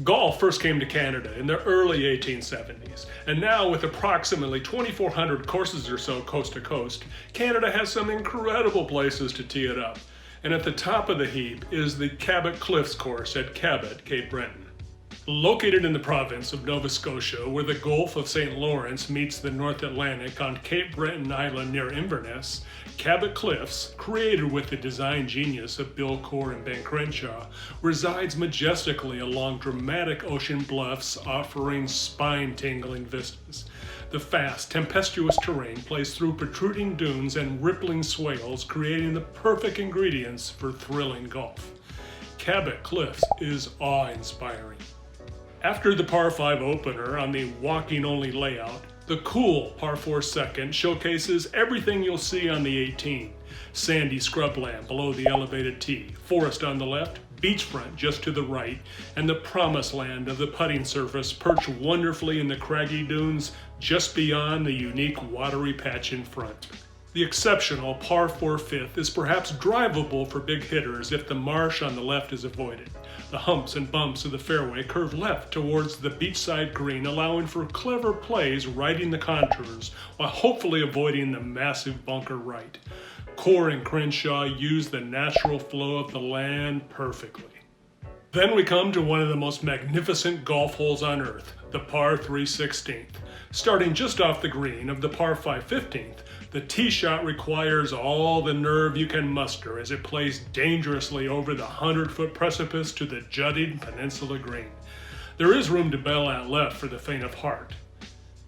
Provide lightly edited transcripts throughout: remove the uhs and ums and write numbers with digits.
Golf first came to Canada in the early 1870s, and now with approximately 2,400 courses or so coast to coast, Canada has some incredible places to tee it up. And at the top of the heap is the Cabot Cliffs course at Cabot, Cape Breton. Located in the province of Nova Scotia, where the Gulf of St. Lawrence meets the North Atlantic on Cape Breton Island near Inverness, Cabot Cliffs, created with the design genius of Bill Core and Ben Crenshaw, resides majestically along dramatic ocean bluffs offering spine-tingling vistas. The fast, tempestuous terrain plays through protruding dunes and rippling swales, creating the perfect ingredients for thrilling golf. Cabot Cliffs is awe-inspiring. After the par 5 opener on the walking-only layout, the cool par 4 second showcases everything you'll see on the 18. Sandy scrubland below the elevated tee, forest on the left, beachfront just to the right, and the promised land of the putting surface perched wonderfully in the craggy dunes just beyond the unique watery patch in front. The exceptional par 4 fifth is perhaps drivable for big hitters if the marsh on the left is avoided. The humps and bumps of the fairway curve left towards the beachside green, allowing for clever plays riding the contours while hopefully avoiding the massive bunker right. Core and Crenshaw use the natural flow of the land perfectly. Then we come to one of the most magnificent golf holes on earth, the par 3 16th. Starting just off the green of the par 5 15th, the tee shot requires all the nerve you can muster as it plays dangerously over the 100-foot precipice to the jutting peninsula green. There is room to bail out left for the faint of heart.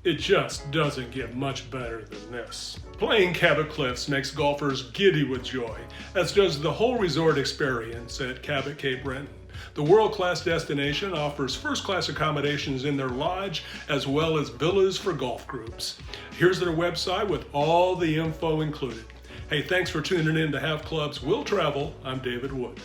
It just doesn't get much better than this. Playing Cabot Cliffs makes golfers giddy with joy, as does the whole resort experience at Cabot Cape Breton. The world-class destination offers first-class accommodations in their lodge, as well as villas for golf groups. Here's their website with all the info included. Hey, thanks for tuning in to Have Clubs Will Travel. I'm David Wood.